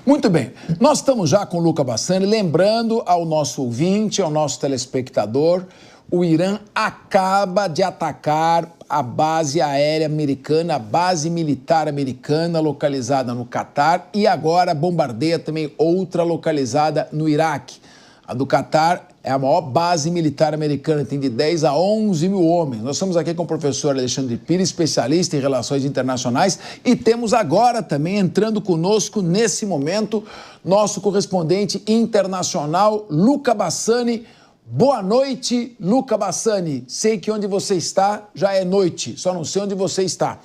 Muito bem, nós estamos já com o Luca Bassani, lembrando ao nosso ouvinte, ao nosso telespectador, o Irã acaba de atacar a base aérea americana, a base militar americana localizada no Catar e agora bombardeia também outra localizada no Iraque. A do Catar é a maior base militar americana, tem de 10 a 11 mil homens. Nós estamos aqui com o professor Alexandre Pires, especialista em relações internacionais, e temos agora também entrando conosco, nesse momento, nosso correspondente internacional, Luca Bassani. Boa noite, Luca Bassani. Sei que onde você está já é noite, só não sei onde você está.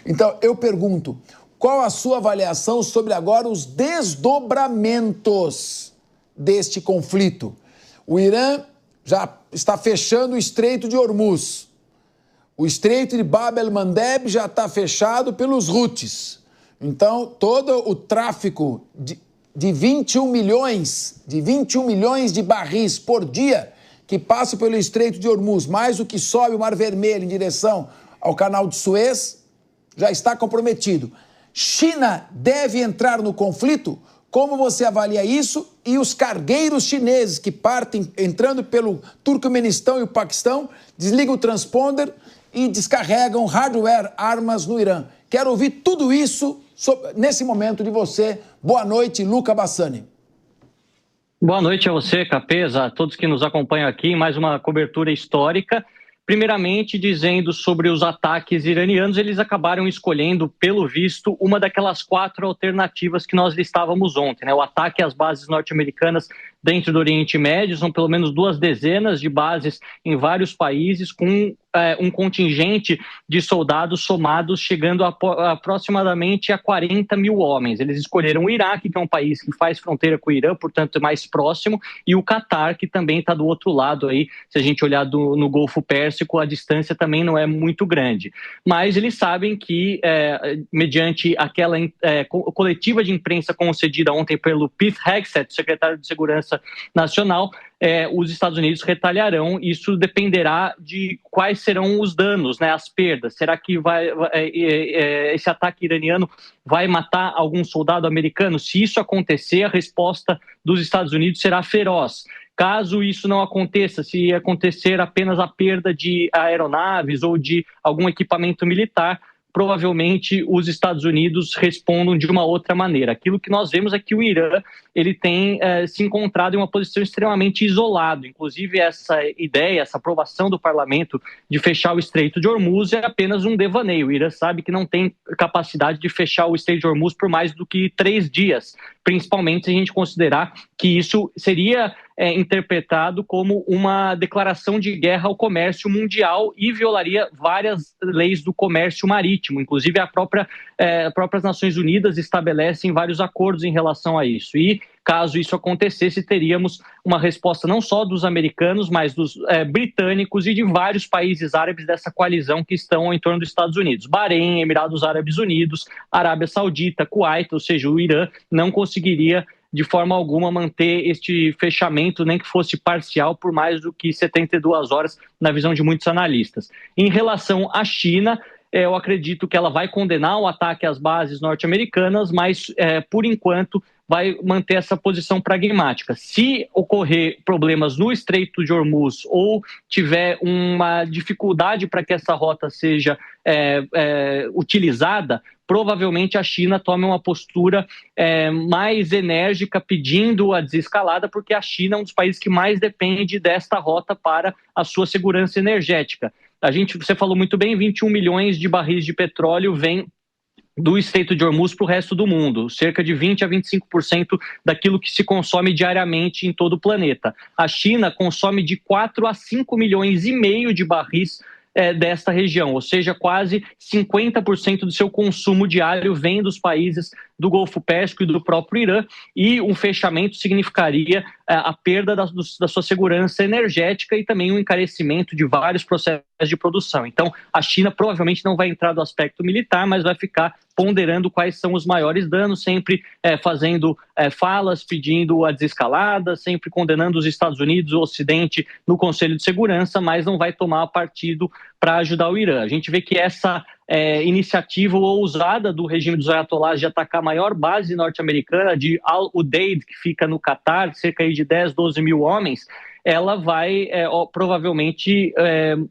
Então, eu pergunto, qual a sua avaliação sobre agora os desdobramentos deste conflito? O Irã já está fechando o Estreito de Hormuz. O Estreito de Bab el-Mandeb já está fechado pelos Houthis. Então, todo o tráfico de 21 milhões de barris por dia que passam pelo Estreito de Hormuz, mais o que sobe o Mar Vermelho em direção ao Canal de Suez, já está comprometido. China deve entrar no conflito? Como você avalia isso? E os cargueiros chineses que partem, entrando pelo Turcomenistão e o Paquistão, desligam o transponder e descarregam hardware, armas no Irã. Quero ouvir tudo isso nesse momento de você. Boa noite, Luca Bassani. Boa noite a você, Capeza, a todos que nos acompanham aqui em mais uma cobertura histórica. Primeiramente, dizendo sobre os ataques iranianos, eles acabaram escolhendo, pelo visto, uma daquelas 4 alternativas que nós listávamos ontem, né? O ataque às bases norte-americanas dentro do Oriente Médio, são pelo menos 2 dezenas de bases em vários países, com um contingente de soldados somados chegando a aproximadamente a 40 mil homens. Eles escolheram o Iraque, que é um país que faz fronteira com o Irã, portanto é mais próximo, e o Catar, que também está do outro lado aí. Se a gente olhar no Golfo Pérsico, a distância também não é muito grande. Mas eles sabem que, mediante aquela coletiva de imprensa concedida ontem pelo Pete Hegseth, secretário de Segurança Nacional, os Estados Unidos retaliarão. Isso dependerá de quais serão os danos, né, as perdas. Será que esse ataque iraniano vai matar algum soldado americano? Se isso acontecer, a resposta dos Estados Unidos será feroz. Caso isso não aconteça, se acontecer apenas a perda de aeronaves ou de algum equipamento militar, provavelmente os Estados Unidos respondam de uma outra maneira. Aquilo que nós vemos é que o Irã ele tem se encontrado em uma posição extremamente isolada. Inclusive, essa ideia, essa aprovação do parlamento de fechar o Estreito de Hormuz é apenas um devaneio. O Irã sabe que não tem capacidade de fechar o Estreito de Hormuz por mais do que 3 dias, principalmente se a gente considerar que isso seria interpretado como uma declaração de guerra ao comércio mundial e violaria várias leis do comércio marítimo. Inclusive, as próprias Nações Unidas estabelecem vários acordos em relação a isso. E, caso isso acontecesse, teríamos uma resposta não só dos americanos, mas dos britânicos e de vários países árabes dessa coalizão que estão em torno dos Estados Unidos. Bahrein, Emirados Árabes Unidos, Arábia Saudita, Kuwait, ou seja, o Irã não conseguiria de forma alguma manter este fechamento, nem que fosse parcial, por mais do que 72 horas, na visão de muitos analistas. Em relação à China, eu acredito que ela vai condenar o ataque às bases norte-americanas, mas, por enquanto, vai manter essa posição pragmática. Se ocorrer problemas no Estreito de Hormuz ou tiver uma dificuldade para que essa rota seja utilizada, provavelmente a China tome uma postura mais enérgica, pedindo a desescalada, porque a China é um dos países que mais depende desta rota para a sua segurança energética. Você falou muito bem, 21 milhões de barris de petróleo vêm do Estreito de Hormuz para o resto do mundo, cerca de 20% a 25% daquilo que se consome diariamente em todo o planeta. A China consome de 4 a 5 milhões e meio de barris desta região, ou seja, quase 50% do seu consumo diário vem dos países do Golfo Pérsico e do próprio Irã, e um fechamento significaria a perda da sua segurança energética e também um encarecimento de vários processos de produção. Então, a China provavelmente não vai entrar do aspecto militar, mas vai ficar ponderando quais são os maiores danos, sempre fazendo falas, pedindo a desescalada, sempre condenando os Estados Unidos, o Ocidente, no Conselho de Segurança, mas não vai tomar partido para ajudar o Irã. A gente vê que essa iniciativa ousada do regime dos ayatollahs de atacar a maior base norte-americana de Al-Udeid, que fica no Catar, cerca de 10, 12 mil homens, ela vai provavelmente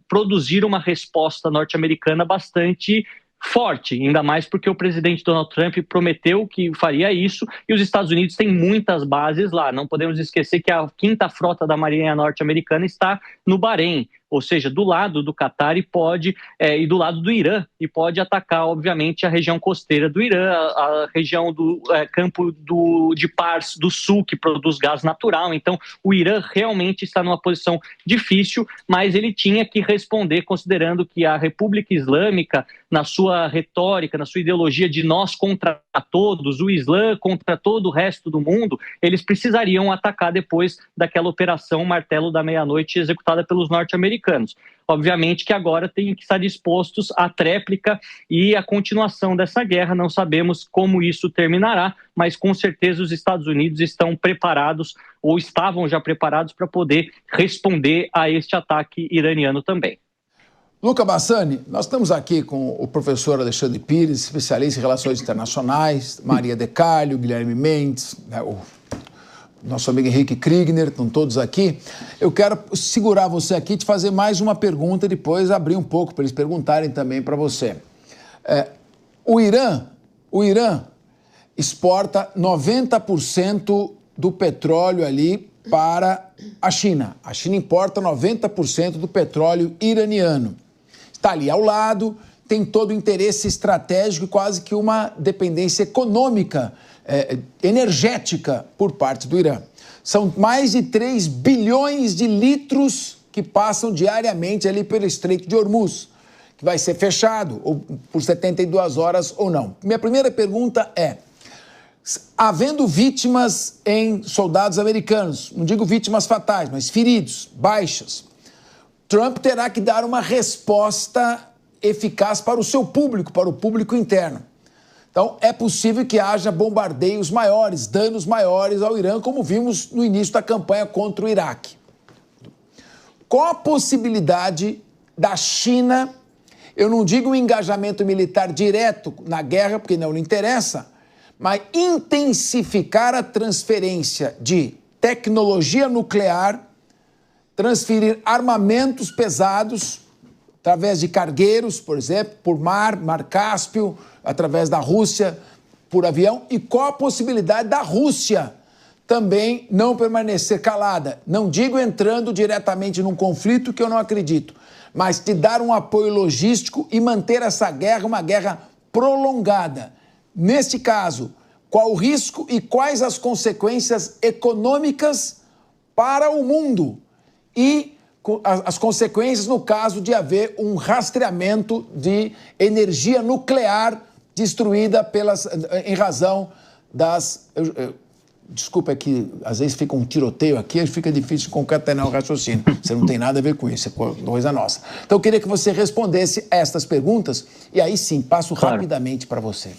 produzir uma resposta norte-americana bastante forte, ainda mais porque o presidente Donald Trump prometeu que faria isso e os Estados Unidos têm muitas bases lá. Não podemos esquecer que a 5ª frota da Marinha norte-americana está no Bahrein, ou seja, do lado do Catar e do lado do Irã, e pode atacar, obviamente, a região costeira do Irã, a região do campo de Pars do Sul, que produz gás natural. Então, o Irã realmente está numa posição difícil, mas ele tinha que responder, considerando que a República Islâmica, na sua retórica, na sua ideologia de nós contra todos, o Islã contra todo o resto do mundo, eles precisariam atacar depois daquela operação Martelo da Meia-Noite executada pelos norte-americanos. Obviamente que agora tem que estar dispostos à tréplica e à continuação dessa guerra. Não sabemos como isso terminará, mas com certeza os Estados Unidos estão preparados ou estavam já preparados para poder responder a este ataque iraniano também. Luca Bassani, nós estamos aqui com o professor Alexandre Pires, especialista em relações internacionais, Maria De Carlo, Guilherme Mendes, o nosso amigo Henrique Kriegner, estão todos aqui. Eu quero segurar você aqui e te fazer mais uma pergunta e depois abrir um pouco para eles perguntarem também para você. O Irã exporta 90% do petróleo ali para a China. A China importa 90% do petróleo iraniano. Está ali ao lado, tem todo o interesse estratégico, quase que uma dependência econômica, energética por parte do Irã. São mais de 3 bilhões de litros que passam diariamente ali pelo Estreito de Hormuz, que vai ser fechado ou por 72 horas ou não. Minha primeira pergunta é, havendo vítimas em soldados americanos, não digo vítimas fatais, mas feridos, baixas, Trump terá que dar uma resposta eficaz para o seu público, para o público interno. Então, é possível que haja bombardeios maiores, danos maiores ao Irã, como vimos no início da campanha contra o Iraque. Qual a possibilidade da China, eu não digo um engajamento militar direto na guerra, porque não lhe interessa, mas intensificar a transferência de tecnologia nuclear, transferir armamentos pesados, através de cargueiros, por exemplo, por mar Cáspio, através da Rússia, por avião, e qual a possibilidade da Rússia também não permanecer calada? Não digo entrando diretamente num conflito, que eu não acredito, mas de dar um apoio logístico e manter essa guerra uma guerra prolongada. Neste caso, qual o risco e quais as consequências econômicas para o mundo? E as consequências no caso de haver um rastreamento de energia nuclear destruída em razão das... Desculpa, é que às vezes fica um tiroteio aqui, fica difícil concatenar o raciocínio. Você não tem nada a ver com isso, é coisa nossa. Então eu queria que você respondesse estas perguntas e aí sim, passo rapidamente para você.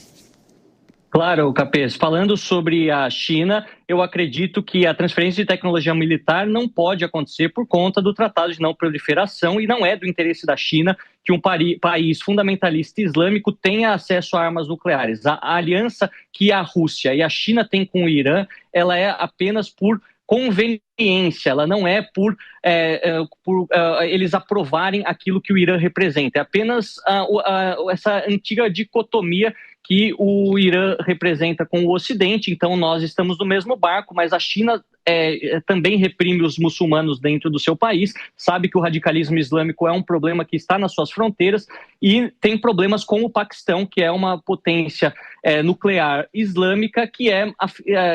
Claro, Capês. Falando sobre a China, eu acredito que a transferência de tecnologia militar não pode acontecer por conta do Tratado de Não Proliferação e não é do interesse da China que um país fundamentalista islâmico tenha acesso a armas nucleares. A aliança que a Rússia e a China têm com o Irã, ela é apenas por conveniência, ela não é por eles aprovarem aquilo que o Irã representa. É apenas essa antiga dicotomia que o Irã representa com o Ocidente, então nós estamos no mesmo barco, mas a China também reprime os muçulmanos dentro do seu país, sabe que o radicalismo islâmico é um problema que está nas suas fronteiras e tem problemas com o Paquistão, que é uma potência nuclear islâmica que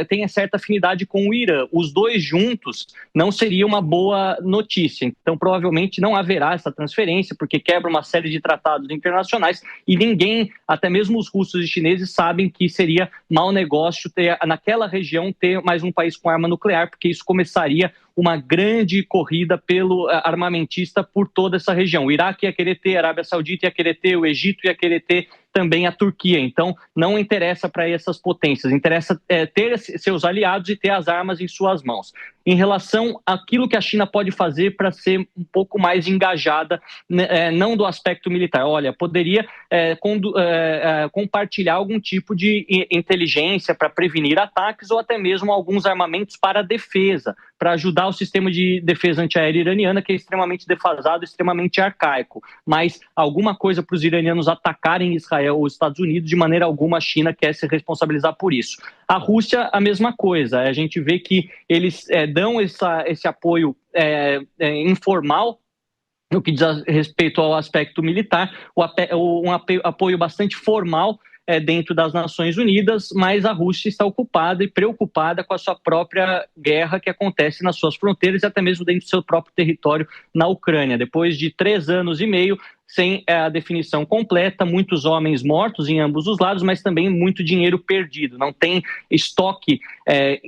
tem certa afinidade com o Irã. Os dois juntos não seria uma boa notícia, então provavelmente não haverá essa transferência, porque quebra uma série de tratados internacionais e ninguém, até mesmo os russos e chineses, sabem que seria mau negócio naquela região ter mais um país com arma nuclear, porque isso começaria uma grande corrida pelo armamentista por toda essa região. O Iraque ia querer ter, a Arábia Saudita ia querer ter, o Egito ia querer ter, também a Turquia. Então, não interessa para essas potências, interessa ter seus aliados e ter as armas em suas mãos. Em relação àquilo que a China pode fazer para ser um pouco mais engajada, não do aspecto militar. Olha, poderia compartilhar algum tipo de inteligência para prevenir ataques ou até mesmo alguns armamentos para a defesa, para ajudar o sistema de defesa antiaérea iraniana, que é extremamente defasado, extremamente arcaico. Mas alguma coisa para os iranianos atacarem Israel ou os Estados Unidos, de maneira alguma a China quer se responsabilizar por isso. A Rússia, a mesma coisa. A gente vê que eles dão esse apoio informal no que diz respeito ao aspecto militar, um apoio bastante formal dentro das Nações Unidas, mas a Rússia está ocupada e preocupada com a sua própria guerra que acontece nas suas fronteiras e até mesmo dentro do seu próprio território na Ucrânia. Depois de 3 anos e meio, sem a definição completa, muitos homens mortos em ambos os lados, mas também muito dinheiro perdido. Não tem estoque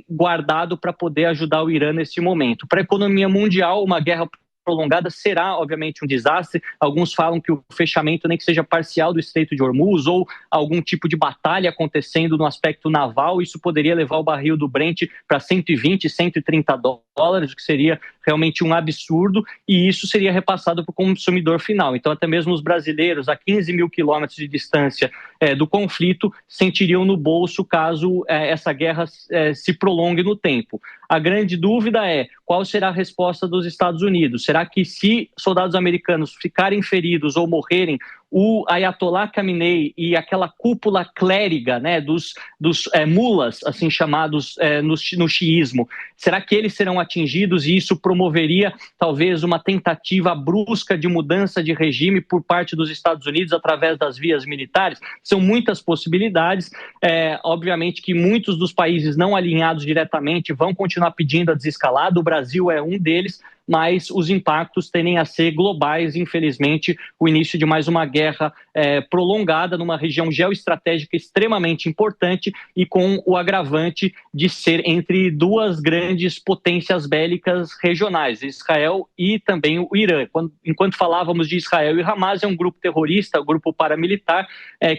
guardado para poder ajudar o Irã nesse momento. Para a economia mundial, uma guerra prolongada será, obviamente, um desastre. Alguns falam que o fechamento, nem que seja parcial do Estreito de Hormuz ou algum tipo de batalha acontecendo no aspecto naval, isso poderia levar o barril do Brent para 120, 130 dólares, o que seria realmente um absurdo, e isso seria repassado para o consumidor final. Então, até mesmo os brasileiros, a 15 mil quilômetros de distância do conflito, sentiriam no bolso caso essa guerra se prolongue no tempo. A grande dúvida é qual será a resposta dos Estados Unidos. Será que se soldados americanos ficarem feridos ou morrerem, o Ayatollah Khamenei e aquela cúpula clériga, né, dos mulas, assim chamados no xiismo, será que eles serão atingidos e isso promoveria talvez uma tentativa brusca de mudança de regime por parte dos Estados Unidos através das vias militares? São muitas possibilidades. Obviamente que muitos dos países não alinhados diretamente vão continuar pedindo a desescalada, o Brasil é um deles, mas os impactos tendem a ser globais, infelizmente, o início de mais uma guerra prolongada numa região geoestratégica extremamente importante e com o agravante de ser entre duas grandes potências bélicas regionais, Israel e também o Irã. Enquanto falávamos de Israel e Hamas, é um grupo terrorista, um grupo paramilitar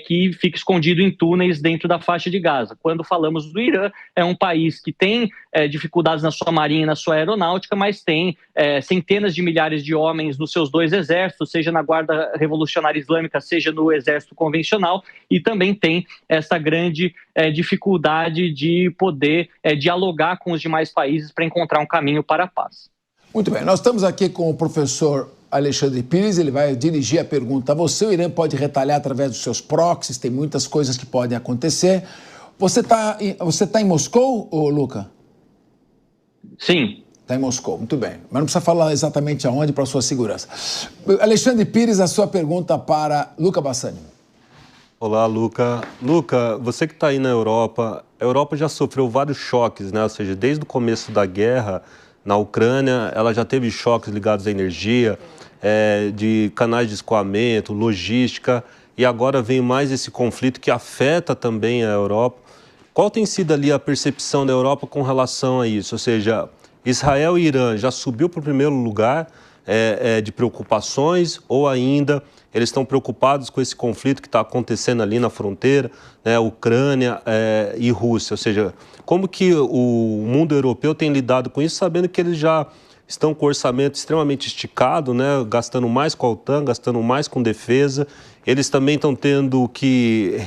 que fica escondido em túneis dentro da faixa de Gaza. Quando falamos do Irã, é um país que tem dificuldades na sua marinha e na sua aeronáutica, mas tem centenas de milhares de homens nos seus 2 exércitos, seja na Guarda Revolucionária Islâmica, seja no exército convencional, e também tem essa grande dificuldade de poder dialogar com os demais países para encontrar um caminho para a paz. Muito bem, nós estamos aqui com o professor Alexandre Pires, ele vai dirigir a pergunta a você. O Irã pode retalhar através dos seus proxies, tem muitas coisas que podem acontecer. Você tá em Moscou, Luca? Sim. Está em Moscou, muito bem. Mas não precisa falar exatamente aonde para sua segurança. Alexandre Pires, a sua pergunta para Luca Bassani. Olá, Luca. Luca, você que está aí na Europa, a Europa já sofreu vários choques, né? Ou seja, desde o começo da guerra na Ucrânia, ela já teve choques ligados à energia, de canais de escoamento, logística, e agora vem mais esse conflito que afeta também a Europa. Qual tem sido ali a percepção da Europa com relação a isso? Ou seja, Israel e Irã já subiu para o primeiro lugar de preocupações ou ainda eles estão preocupados com esse conflito que está acontecendo ali na fronteira, né, Ucrânia e Rússia? Ou seja, como que o mundo europeu tem lidado com isso, sabendo que eles já estão com o orçamento extremamente esticado, né, gastando mais com a OTAN, gastando mais com defesa. Eles também estão tendo que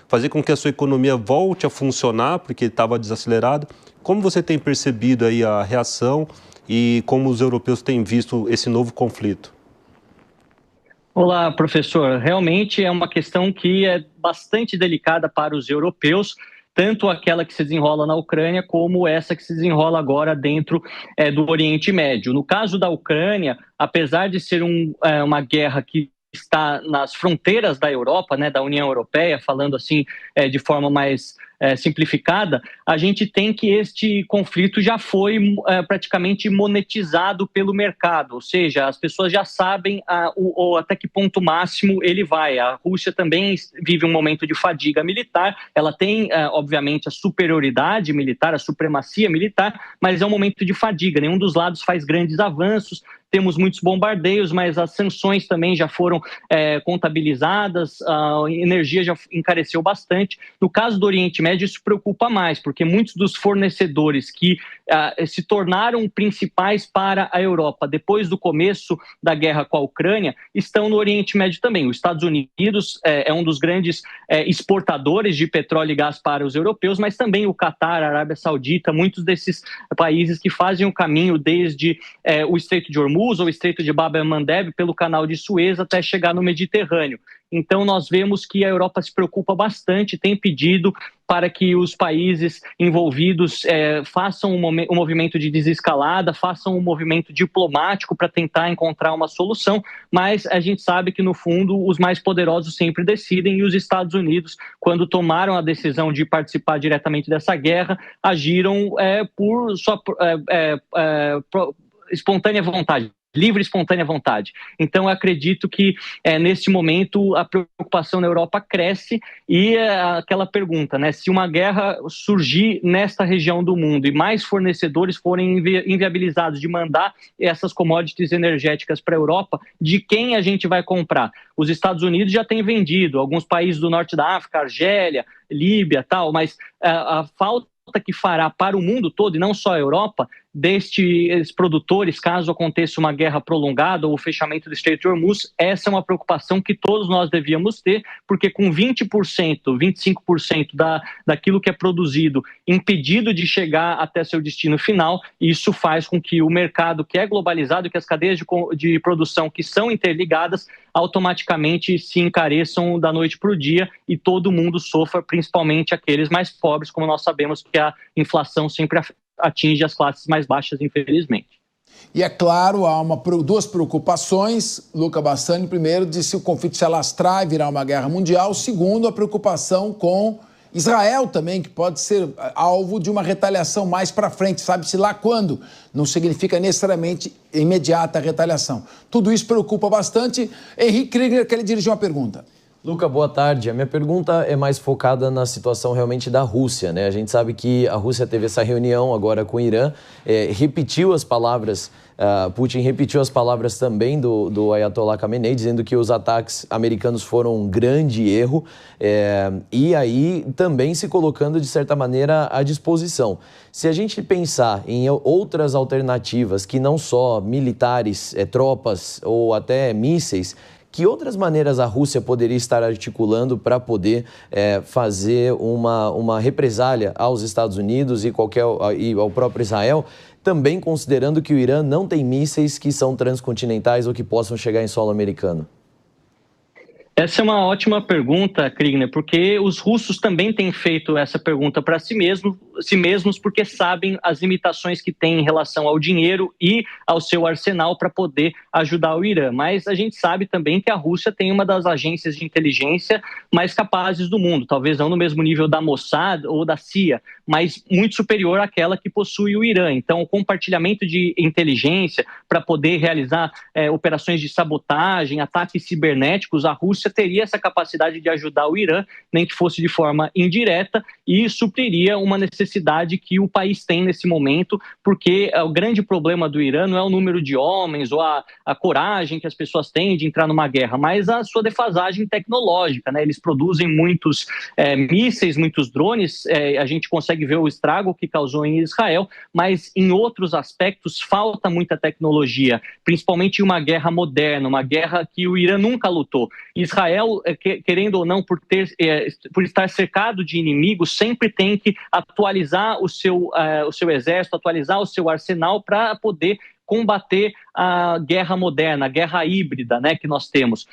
fazer com que a sua economia volte a funcionar, porque estava desacelerado. Como você tem percebido aí a reação e como os europeus têm visto esse novo conflito? Olá, professor. Realmente é uma questão que é bastante delicada para os europeus, tanto aquela que se desenrola na Ucrânia como essa que se desenrola agora dentro do Oriente Médio. No caso da Ucrânia, apesar de ser uma guerra que está nas fronteiras da Europa, né, da União Europeia, falando assim de forma mais simplificada, a gente tem que este conflito já foi praticamente monetizado pelo mercado, ou seja, as pessoas já sabem até que ponto máximo ele vai. A Rússia também vive um momento de fadiga militar, ela tem, obviamente, a superioridade militar, a supremacia militar, mas é um momento de fadiga, nenhum dos lados faz grandes avanços, temos muitos bombardeios, mas as sanções também já foram contabilizadas, a energia já encareceu bastante. No caso do Oriente Médio, isso preocupa mais, porque muitos dos fornecedores que se tornaram principais para a Europa depois do começo da guerra com a Ucrânia estão no Oriente Médio também. Os Estados Unidos é um dos grandes exportadores de petróleo e gás para os europeus, mas também o Catar, a Arábia Saudita, muitos desses países que fazem o caminho desde o Estreito de Hormuz ou o Estreito de Bab el-Mandeb pelo Canal de Suez até chegar no Mediterrâneo. Então nós vemos que a Europa se preocupa bastante, tem pedido para que os países envolvidos façam um movimento de desescalada, façam um movimento diplomático para tentar encontrar uma solução, mas a gente sabe que no fundo os mais poderosos sempre decidem, e os Estados Unidos, quando tomaram a decisão de participar diretamente dessa guerra, agiram por sua espontânea vontade. Livre e espontânea vontade. Então, eu acredito que, neste momento, a preocupação na Europa cresce e aquela pergunta, né? Se uma guerra surgir nesta região do mundo e mais fornecedores forem inviabilizados de mandar essas commodities energéticas para a Europa, de quem a gente vai comprar? Os Estados Unidos já têm vendido, alguns países do norte da África, Argélia, Líbia, tal, mas a falta que fará para o mundo todo, e não só a Europa, destes produtores, caso aconteça uma guerra prolongada ou o fechamento do Estreito de Hormuz, essa é uma preocupação que todos nós devíamos ter, porque com 20%, 25% daquilo que é produzido impedido de chegar até seu destino final, isso faz com que o mercado, que é globalizado, que as cadeias de produção que são interligadas, automaticamente se encareçam da noite para o dia e todo mundo sofra, principalmente aqueles mais pobres, como nós sabemos que a inflação sempre atinge as classes mais baixas, infelizmente. E é claro, há duas preocupações. Luca Bassani, primeiro, de se o conflito se alastrar e virar uma guerra mundial. Segundo, a preocupação com Israel também, que pode ser alvo de uma retaliação mais para frente, sabe-se lá quando. Não significa necessariamente imediata retaliação. Tudo isso preocupa bastante. Henrique Kriegner quer lhe dirigir uma pergunta. Luca, boa tarde. A minha pergunta é mais focada na situação realmente da Rússia, né? A gente sabe que a Rússia teve essa reunião agora com o Irã, repetiu as palavras, Putin repetiu as palavras também do Ayatollah Khamenei, dizendo que os ataques americanos foram um grande erro, e aí também se colocando, de certa maneira, à disposição. Se a gente pensar em outras alternativas, que não só militares, tropas ou até mísseis, que outras maneiras a Rússia poderia estar articulando para poder fazer uma represália aos Estados Unidos e ao próprio Israel, também considerando que o Irã não tem mísseis que são transcontinentais ou que possam chegar em solo americano? Essa é uma ótima pergunta, Kriegner, porque os russos também têm feito essa pergunta para si mesmos, porque sabem as limitações que têm em relação ao dinheiro e ao seu arsenal para poder ajudar o Irã. Mas a gente sabe também que a Rússia tem uma das agências de inteligência mais capazes do mundo, talvez não no mesmo nível da Mossad ou da CIA, mas muito superior àquela que possui o Irã. Então, o compartilhamento de inteligência para poder realizar operações de sabotagem, ataques cibernéticos, a Rússia teria essa capacidade de ajudar o Irã, nem que fosse de forma indireta, e supriria uma necessidade que o país tem nesse momento, porque o grande problema do Irã não é o número de homens ou a coragem que as pessoas têm de entrar numa guerra, mas a sua defasagem tecnológica, né? Eles produzem muitos mísseis, muitos drones, a gente consegue ver o estrago que causou em Israel, mas em outros aspectos falta muita tecnologia, principalmente em uma guerra moderna, uma guerra que o Irã nunca lutou. Israel, querendo ou não, por estar cercado de inimigos, sempre tem que atualizar o seu exército, atualizar o seu arsenal para poder combater a guerra moderna, a guerra híbrida, né, que nós temos.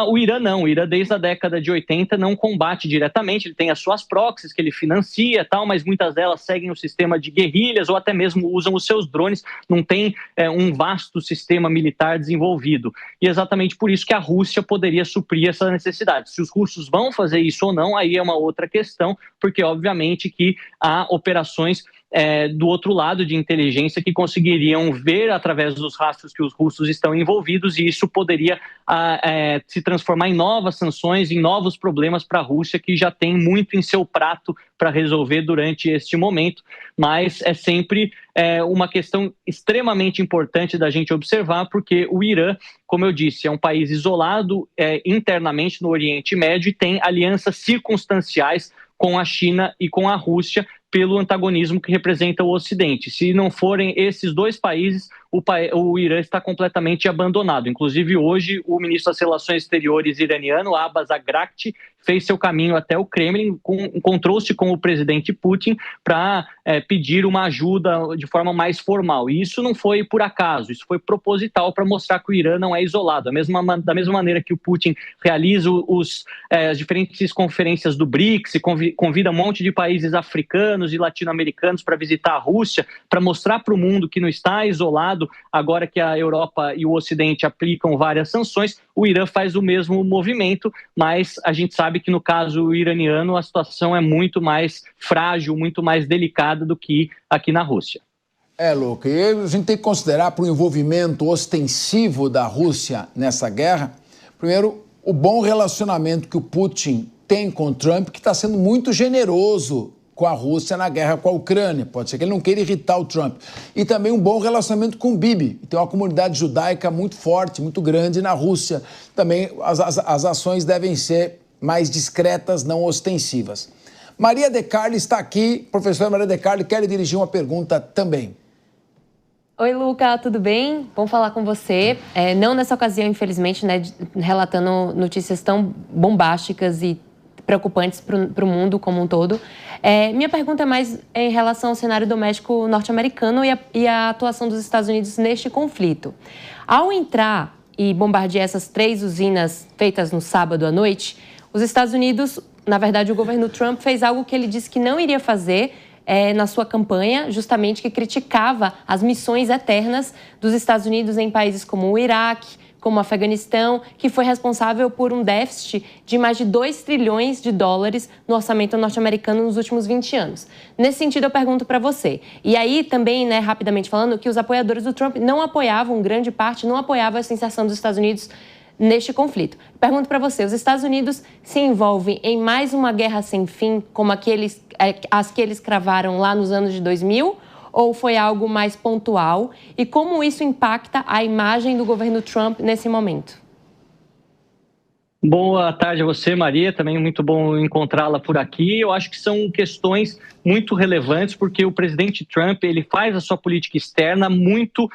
O Irã não, o Irã desde a década de 80 não combate diretamente, ele tem as suas proxies que ele financia, tal, mas muitas delas seguem o sistema de guerrilhas ou até mesmo usam os seus drones, não tem um vasto sistema militar desenvolvido. E exatamente por isso que a Rússia poderia suprir essa necessidade. Se os russos vão fazer isso ou não, aí é uma outra questão, porque obviamente que há operações do outro lado de inteligência que conseguiriam ver através dos rastros que os russos estão envolvidos, e isso poderia se transformar em novas sanções, em novos problemas para a Rússia, que já tem muito em seu prato para resolver durante este momento, mas é sempre uma questão extremamente importante da gente observar, porque o Irã, como eu disse, é um país isolado internamente no Oriente Médio e tem alianças circunstanciais com a China e com a Rússia pelo antagonismo que representa o Ocidente. Se não forem esses dois países, o Irã está completamente abandonado. Inclusive, hoje, o ministro das Relações Exteriores iraniano, Abbas Araghchi, fez seu caminho até o Kremlin, encontrou-se com o presidente Putin para pedir uma ajuda de forma mais formal. E isso não foi por acaso, isso foi proposital para mostrar que o Irã não é isolado. Da mesma maneira que o Putin realiza as diferentes conferências do BRICS, convida um monte de países africanos e latino-americanos para visitar a Rússia, para mostrar para o mundo que não está isolado agora que a Europa e o Ocidente aplicam várias sanções. O Irã faz o mesmo movimento, mas a gente sabe que no caso iraniano a situação é muito mais frágil, muito mais delicada do que aqui na Rússia. Luca, e a gente tem que considerar para o envolvimento ostensivo da Rússia nessa guerra, primeiro, o bom relacionamento que o Putin tem com o Trump, que está sendo muito generoso com a Rússia na guerra com a Ucrânia. Pode ser que ele não queira irritar o Trump. E também um bom relacionamento com o Bibi. Tem uma comunidade judaica muito forte, muito grande na Rússia. Também as ações devem ser mais discretas, não ostensivas. Maria De Carli está aqui. Professora Maria De Carli quer lhe dirigir uma pergunta também. Oi, Luca, tudo bem? Bom falar com você. Não nessa ocasião, infelizmente, né, relatando notícias tão bombásticas e preocupantes para o mundo como um todo. Minha pergunta é mais em relação ao cenário doméstico norte-americano e a atuação dos Estados Unidos neste conflito. Ao entrar e bombardear essas 3 usinas feitas no sábado à noite, os Estados Unidos, na verdade, o governo Trump fez algo que ele disse que não iria fazer na sua campanha, justamente que criticava as missões eternas dos Estados Unidos em países como o Iraque, como o Afeganistão, que foi responsável por um déficit de mais de 2 trilhões de dólares no orçamento norte-americano nos últimos 20 anos. Nesse sentido, eu pergunto para você. E aí também, né, rapidamente falando, que os apoiadores do Trump não apoiavam, grande parte, não apoiava essa inserção dos Estados Unidos neste conflito. Pergunto para você, os Estados Unidos se envolvem em mais uma guerra sem fim, como as que eles cravaram lá nos anos de 2000, ou foi algo mais pontual? E como isso impacta a imagem do governo Trump nesse momento? Boa tarde a você, Maria. Também muito bom encontrá-la por aqui. Eu acho que são questões muito relevantes, porque o presidente Trump ele faz a sua política externa muito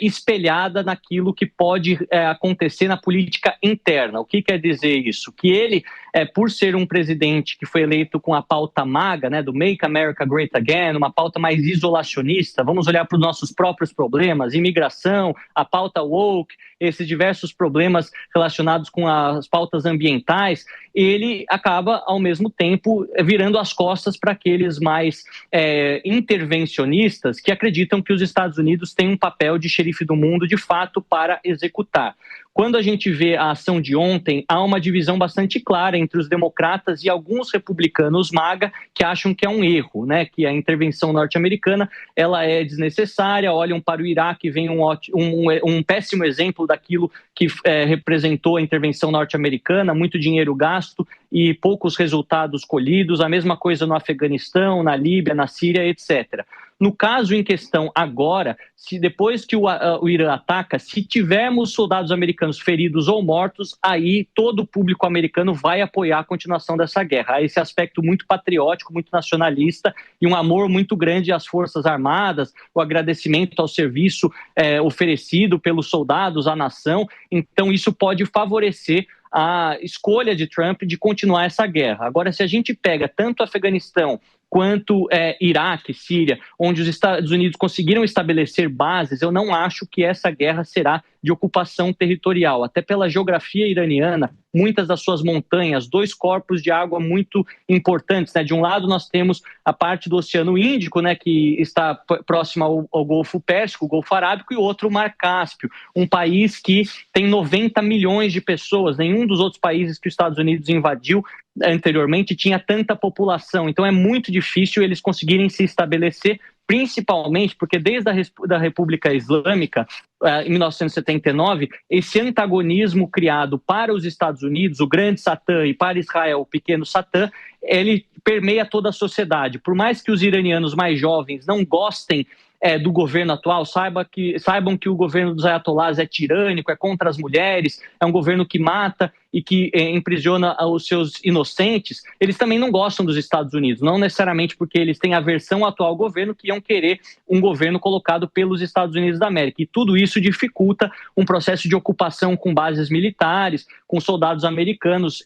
espelhada naquilo que pode acontecer na política interna. O que quer dizer isso? Que ele, por ser um presidente que foi eleito com a pauta MAGA, né, do Make America Great Again, uma pauta mais isolacionista, vamos olhar para os nossos próprios problemas, imigração, a pauta woke, esses diversos problemas relacionados com as pautas ambientais, ele acaba, ao mesmo tempo, virando as costas para aqueles mais intervencionistas que acreditam que os Estados Unidos têm um papel de xerife do mundo, de fato, para executar. Quando a gente vê a ação de ontem, há uma divisão bastante clara entre os democratas e alguns republicanos MAGA que acham que é um erro, né? Que a intervenção norte-americana ela é desnecessária, olham para o Iraque e veem um péssimo exemplo daquilo que representou a intervenção norte-americana, muito dinheiro gasto e poucos resultados colhidos, a mesma coisa no Afeganistão, na Líbia, na Síria, etc. No caso em questão agora, se depois que o Irã ataca, se tivermos soldados americanos feridos ou mortos, aí todo o público americano vai apoiar a continuação dessa guerra. Há esse aspecto muito patriótico, muito nacionalista e um amor muito grande às Forças Armadas, o agradecimento ao serviço oferecido pelos soldados à nação. Então isso pode favorecer a escolha de Trump de continuar essa guerra. Agora, se a gente pega tanto o Afeganistão quanto Iraque, Síria, onde os Estados Unidos conseguiram estabelecer bases, eu não acho que essa guerra será de ocupação territorial. Até pela geografia iraniana, muitas das suas montanhas, 2 corpos de água muito importantes, né? De um lado nós temos a parte do Oceano Índico, né, que está próxima ao Golfo Pérsico, o Golfo Arábico, e outro o Mar Cáspio, um país que tem 90 milhões de pessoas. Nenhum dos outros países que os Estados Unidos invadiu anteriormente tinha tanta população. Então é muito difícil eles conseguirem se estabelecer, principalmente porque desde a República Islâmica, em 1979, esse antagonismo criado para os Estados Unidos, o grande Satã, e para Israel, o pequeno Satã, ele permeia toda a sociedade. Por mais que os iranianos mais jovens não gostem do governo atual, saibam que o governo dos ayatollahs é tirânico, é contra as mulheres, é um governo que mata e que aprisiona os seus inocentes, eles também não gostam dos Estados Unidos, não necessariamente porque eles têm aversão ao atual governo, que iam querer um governo colocado pelos Estados Unidos da América. E tudo isso dificulta um processo de ocupação com bases militares, com soldados americanos.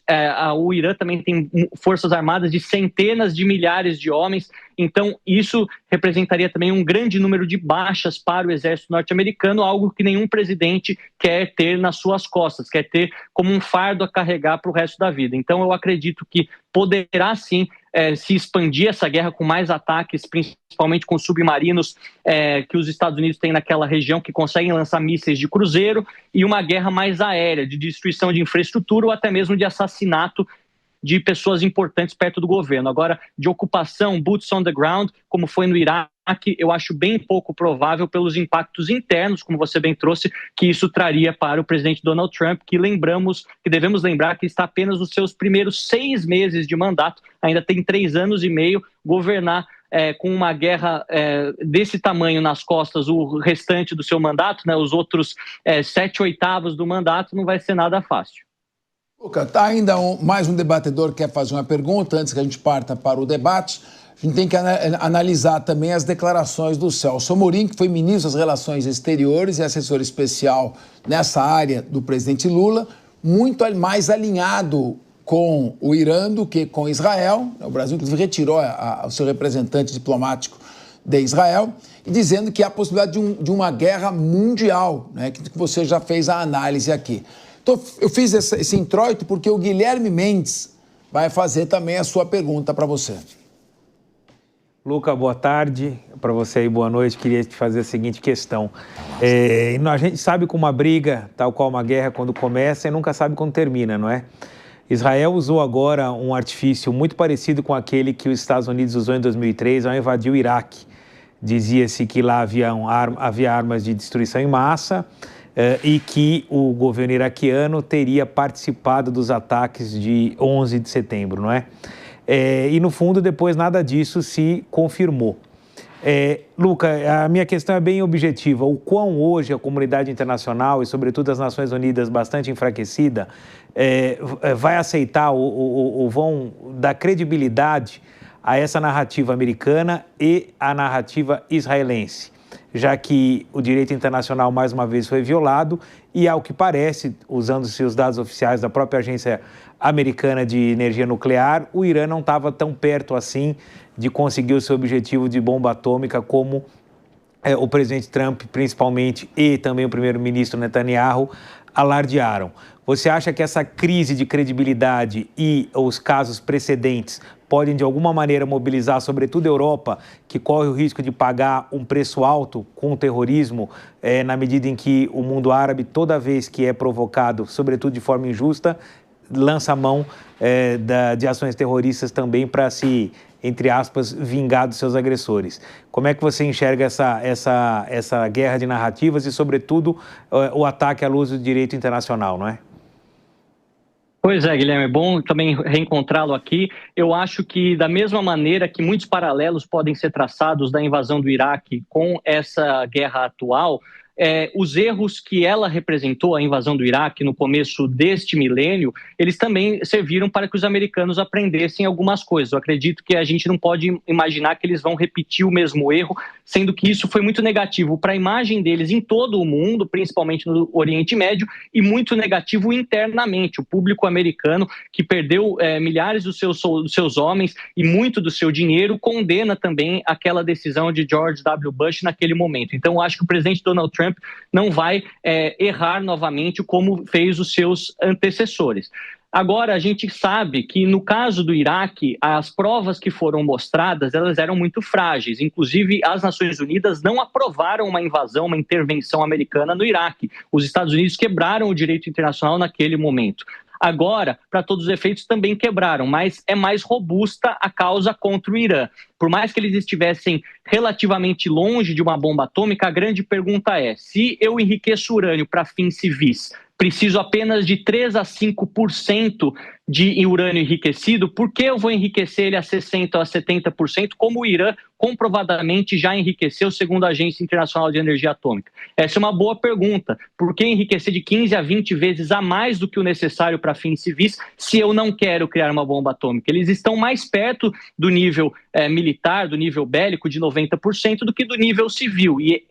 O Irã também tem forças armadas de centenas de milhares de homens, então isso representaria também um grande número de baixas para o exército norte-americano, algo que nenhum presidente quer ter nas suas costas, quer ter como um fardo a carregar para o resto da vida. Então eu acredito que poderá sim se expandir essa guerra com mais ataques, principalmente com submarinos que os Estados Unidos têm naquela região, que conseguem lançar mísseis de cruzeiro, e uma guerra mais aérea, de destruição de infraestrutura ou até mesmo de assassinato de pessoas importantes perto do governo. Agora, de ocupação, boots on the ground, como foi no Iraque, eu acho bem pouco provável pelos impactos internos, como você bem trouxe, que isso traria para o presidente Donald Trump, que devemos lembrar que está apenas nos seus primeiros 6 meses de mandato, ainda tem 3 anos e meio, governar com uma guerra desse tamanho nas costas, o restante do seu mandato, né, os outros 7/8 do mandato, não vai ser nada fácil. Luca, tá ainda mais um debatedor que quer fazer uma pergunta antes que a gente parta para o debate. A gente tem que analisar também as declarações do Celso Amorim, que foi ministro das Relações Exteriores e assessor especial nessa área do presidente Lula, muito mais alinhado com o Irã do que com Israel. O Brasil, inclusive, retirou o seu representante diplomático de Israel, e dizendo que há a possibilidade de uma guerra mundial, né, que você já fez a análise aqui. Então, eu fiz esse introito porque o Guilherme Mendes vai fazer também a sua pergunta para você. Luca, boa tarde. Para você aí, boa noite. Queria te fazer a seguinte questão. A gente sabe que uma briga, tal qual uma guerra, quando começa, e nunca sabe quando termina, não é? Israel usou agora um artifício muito parecido com aquele que os Estados Unidos usou em 2003 ao invadir o Iraque. Dizia-se que lá havia armas de destruição em massa, e que o governo iraquiano teria participado dos ataques de 11 de setembro, não é? E, no fundo, depois nada disso se confirmou. Luca, a minha questão é bem objetiva. O quão hoje a comunidade internacional e, sobretudo, as Nações Unidas, bastante enfraquecida, vai aceitar ou vão dar credibilidade a essa narrativa americana e a narrativa israelense, já que o direito internacional, mais uma vez, foi violado e, ao que parece, usando-se os dados oficiais da própria Agência Americana de Energia Nuclear, o Irã não estava tão perto assim de conseguir o seu objetivo de bomba atômica como o presidente Trump, principalmente, e também o primeiro-ministro Netanyahu alardearam. Você acha que essa crise de credibilidade e os casos precedentes podem, de alguma maneira, mobilizar, sobretudo a Europa, que corre o risco de pagar um preço alto com o terrorismo, na medida em que o mundo árabe, toda vez que é provocado, sobretudo de forma injusta, lança a mão de ações terroristas também para se, entre aspas, vingar dos seus agressores. Como é que você enxerga essa guerra de narrativas e, sobretudo, o ataque à luz do direito internacional, não é? Pois é, Guilherme, é bom também reencontrá-lo aqui. Eu acho que, da mesma maneira que muitos paralelos podem ser traçados da invasão do Iraque com essa guerra atual, os erros que ela representou, a invasão do Iraque no começo deste milênio, eles também serviram para que os americanos aprendessem algumas coisas. Eu acredito que a gente não pode imaginar que eles vão repetir o mesmo erro, sendo que isso foi muito negativo para a imagem deles em todo o mundo, principalmente no Oriente Médio, e muito negativo internamente. O público americano, que perdeu milhares dos seus homens e muito do seu dinheiro, condena também aquela decisão de George W. Bush naquele momento. Então, eu acho que o presidente Donald Trump não vai errar novamente como fez os seus antecessores. Agora, a gente sabe que no caso do Iraque, as provas que foram mostradas, elas eram muito frágeis. Inclusive, as Nações Unidas não aprovaram uma invasão, uma intervenção americana no Iraque. Os Estados Unidos quebraram o direito internacional naquele momento. Agora, para todos os efeitos, também quebraram, mas é mais robusta a causa contra o Irã. Por mais que eles estivessem relativamente longe de uma bomba atômica, a grande pergunta é: se eu enriqueço urânio para fins civis, preciso apenas de 3 a 5% de urânio enriquecido, por que eu vou enriquecer ele a 60% a 70%, como o Irã comprovadamente já enriqueceu, segundo a Agência Internacional de Energia Atômica? Essa é uma boa pergunta. Por que enriquecer de 15 a 20 vezes a mais do que o necessário para fins civis, se eu não quero criar uma bomba atômica? Eles estão mais perto do nível militar, do nível bélico, de 90%, do que do nível civil. E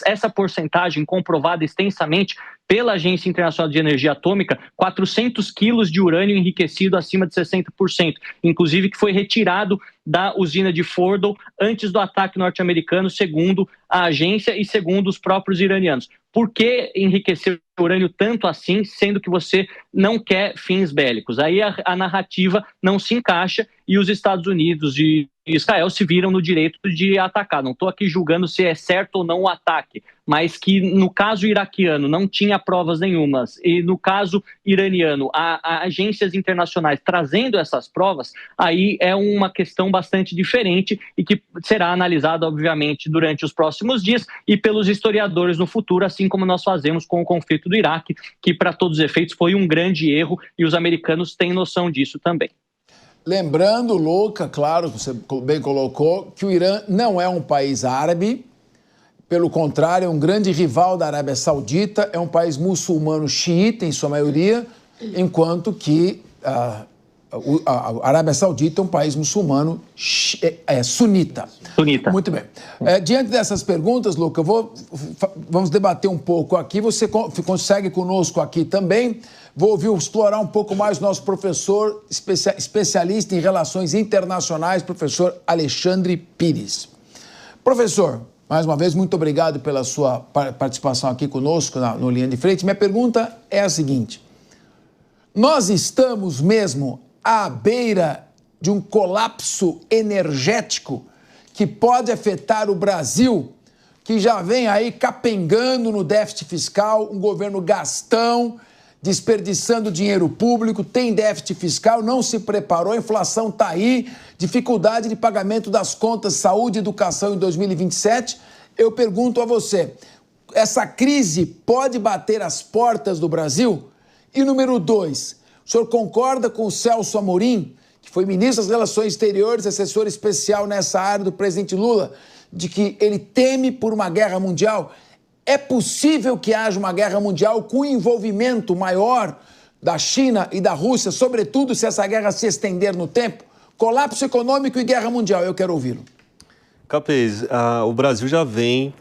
essa porcentagem comprovada extensamente pela Agência Internacional de Energia Atômica, 400 quilos de urânio enriquecido acima de 60%, inclusive que foi retirado da usina de Fordow antes do ataque norte-americano, segundo a agência e segundo os próprios iranianos. Por que enriquecer o urânio tanto assim, sendo que você não quer fins bélicos? Aí a narrativa não se encaixa e os Estados Unidos e Israel se viram no direito de atacar. Não estou aqui julgando se é certo ou não o ataque, mas que no caso iraquiano não tinha provas nenhumas e no caso iraniano há agências internacionais trazendo essas provas, aí é uma questão bastante diferente e que será analisada, obviamente, durante os próximos dias e pelos historiadores no futuro, assim como nós fazemos com o conflito do Iraque, que para todos os efeitos foi um grande erro e os americanos têm noção disso também. Lembrando, Luca, claro, você bem colocou, que o Irã não é um país árabe, pelo contrário, é um grande rival da Arábia Saudita, é um país muçulmano xiita, em sua maioria, enquanto que a Arábia Saudita é um país muçulmano sunita. Sunita. Muito bem. Diante dessas perguntas, Luca, vamos debater um pouco aqui. Você consegue conosco aqui também. Vou explorar um pouco mais o nosso professor especialista em relações internacionais, professor Alexandre Pires. Professor, mais uma vez, muito obrigado pela sua participação aqui conosco no Linha de Frente. Minha pergunta é a seguinte: nós estamos mesmo à beira de um colapso energético que pode afetar o Brasil, que já vem aí capengando no déficit fiscal, um governo gastão, desperdiçando dinheiro público, tem déficit fiscal, não se preparou, a inflação está aí, dificuldade de pagamento das contas saúde e educação em 2027. Eu pergunto a você, essa crise pode bater as portas do Brasil? E número 2, o senhor concorda com o Celso Amorim, que foi ministro das Relações Exteriores, assessor especial nessa área do presidente Lula, de que ele teme por uma guerra mundial? É possível que haja uma guerra mundial com envolvimento maior da China e da Rússia, sobretudo se essa guerra se estender no tempo? Colapso econômico e guerra mundial, eu quero ouvi-lo. Capês, o Brasil já vem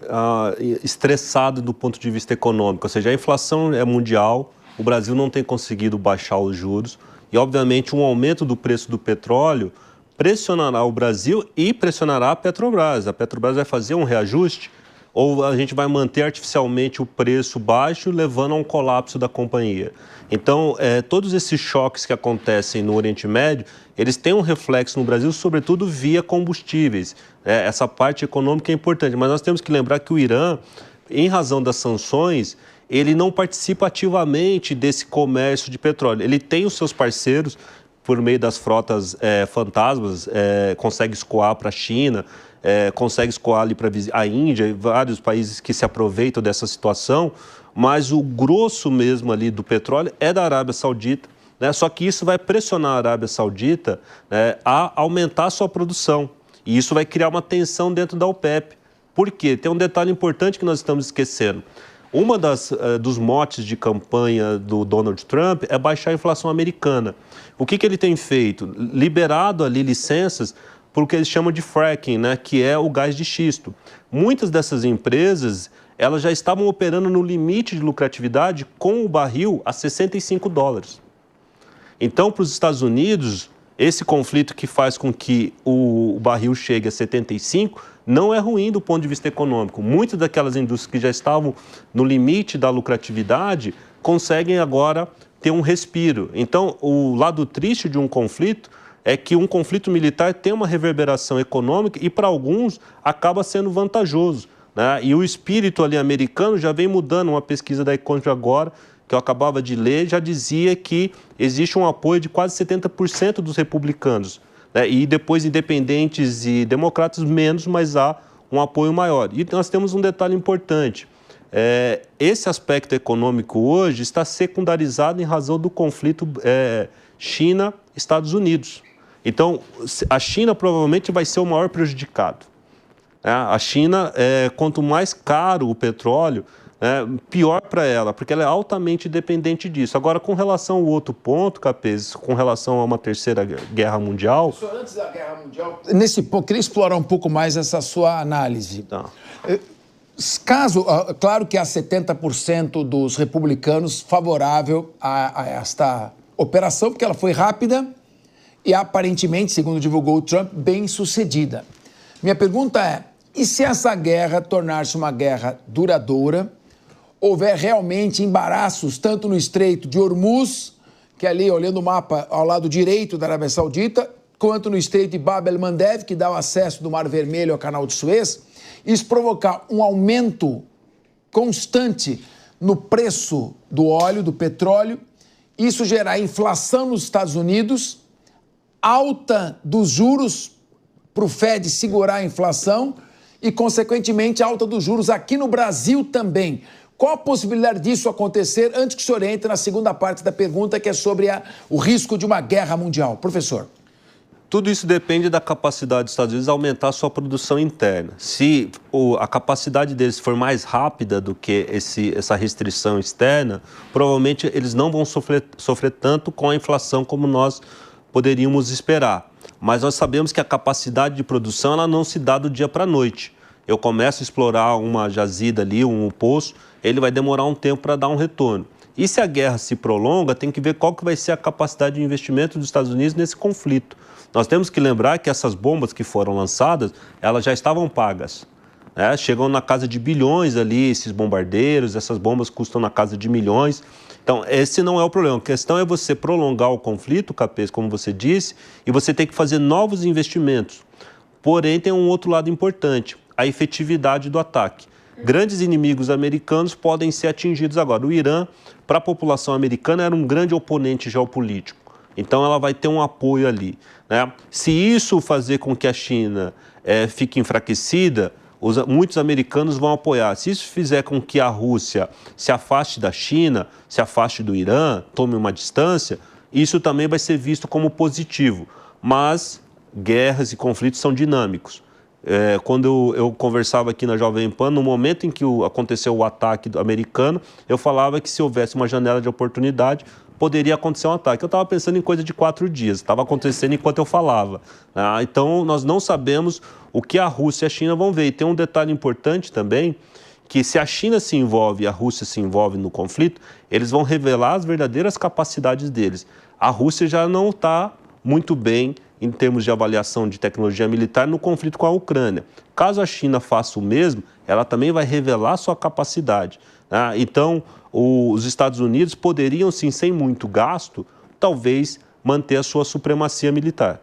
estressado do ponto de vista econômico, ou seja, a inflação é mundial, o Brasil não tem conseguido baixar os juros e, obviamente, um aumento do preço do petróleo pressionará o Brasil e pressionará a Petrobras. A Petrobras vai fazer um reajuste ou a gente vai manter artificialmente o preço baixo, levando a um colapso da companhia. Então, todos esses choques que acontecem no Oriente Médio, eles têm um reflexo no Brasil, sobretudo via combustíveis. Essa parte econômica é importante, mas nós temos que lembrar que o Irã, em razão das sanções, ele não participa ativamente desse comércio de petróleo. Ele tem os seus parceiros, por meio das frotas fantasmas, consegue escoar para a China, consegue escoar ali para a Índia e vários países que se aproveitam dessa situação, mas o grosso mesmo ali do petróleo é da Arábia Saudita, né? Só que isso vai pressionar a Arábia Saudita a aumentar a sua produção e isso vai criar uma tensão dentro da OPEP. Por quê? Tem um detalhe importante que nós estamos esquecendo. Uma dos motes de campanha do Donald Trump é baixar a inflação americana. O que ele tem feito? Liberado ali licenças para o que eles chamam de fracking, né, que é o gás de xisto. Muitas dessas empresas, elas já estavam operando no limite de lucratividade com o barril a $65. Então, para os Estados Unidos, esse conflito que faz com que o barril chegue a 75 não é ruim do ponto de vista econômico. Muitas daquelas indústrias que já estavam no limite da lucratividade conseguem agora ter um respiro. Então, o lado triste de um conflito é que um conflito militar tem uma reverberação econômica e, para alguns, acaba sendo vantajoso, né? E o espírito ali americano já vem mudando. Uma pesquisa da Economist agora, que eu acabava de ler, já dizia que existe um apoio de quase 70% dos republicanos, né? E depois independentes e democratas menos, mas há um apoio maior. E nós temos um detalhe importante. Esse aspecto econômico hoje está secundarizado em razão do conflito China-Estados Unidos. Então, a China provavelmente vai ser o maior prejudicado. A China, quanto mais caro o petróleo, pior para ela, porque ela é altamente dependente disso. Agora, com relação ao outro ponto, Capês, com relação a uma terceira guerra mundial... Professor, antes da guerra mundial, nesse ponto, queria explorar um pouco mais essa sua análise. Tá. Claro que há 70% dos republicanos favorável a esta operação, porque ela foi rápida e aparentemente, segundo divulgou o Trump, bem sucedida. Minha pergunta é, e se essa guerra tornar-se uma guerra duradoura, houver realmente embaraços, tanto no Estreito de Hormuz, que é ali, olhando o mapa, ao lado direito da Arábia Saudita, quanto no Estreito de Bab el-Mandeb, que dá o acesso do Mar Vermelho ao Canal de Suez, isso provocar um aumento constante no preço do óleo, do petróleo, isso gerar inflação nos Estados Unidos, alta dos juros para o Fed segurar a inflação e, consequentemente, alta dos juros aqui no Brasil também. Qual a possibilidade disso acontecer antes que o senhor entre na segunda parte da pergunta, que é sobre o risco de uma guerra mundial? Professor. Tudo isso depende da capacidade dos Estados Unidos aumentar a sua produção interna. Se a capacidade deles for mais rápida do que essa restrição externa, provavelmente eles não vão sofrer tanto com a inflação como nós poderíamos esperar. Mas nós sabemos que a capacidade de produção ela não se dá do dia para a noite. Eu começo a explorar uma jazida ali, um poço, ele vai demorar um tempo para dar um retorno. E se a guerra se prolonga, tem que ver qual que vai ser a capacidade de investimento dos Estados Unidos nesse conflito. Nós temos que lembrar que essas bombas que foram lançadas, elas já estavam pagas. Chegam na casa de bilhões ali, esses bombardeiros, essas bombas custam na casa de milhões. Então, esse não é o problema. A questão é você prolongar o conflito, Capês, como você disse, e você tem que fazer novos investimentos. Porém, tem um outro lado importante, a efetividade do ataque. Grandes inimigos americanos podem ser atingidos agora. O Irã, para a população americana, era um grande oponente geopolítico. Então, ela vai ter um apoio ali, né? Se isso fazer com que a China fique enfraquecida, muitos americanos vão apoiar. Se isso fizer com que a Rússia se afaste da China, se afaste do Irã, tome uma distância, isso também vai ser visto como positivo. Mas guerras e conflitos são dinâmicos. Quando eu conversava aqui na Jovem Pan, no momento em que aconteceu o ataque americano, eu falava que se houvesse uma janela de oportunidade, poderia acontecer um ataque. Eu estava pensando em coisa de 4 dias, estava acontecendo enquanto eu falava. Então, nós não sabemos o que a Rússia e a China vão ver. E tem um detalhe importante também, que se a China se envolve e a Rússia se envolve no conflito, eles vão revelar as verdadeiras capacidades deles. A Rússia já não está muito bem em termos de avaliação de tecnologia militar no conflito com a Ucrânia. Caso a China faça o mesmo, ela também vai revelar sua capacidade. Então, os Estados Unidos poderiam, sim, sem muito gasto, talvez manter a sua supremacia militar.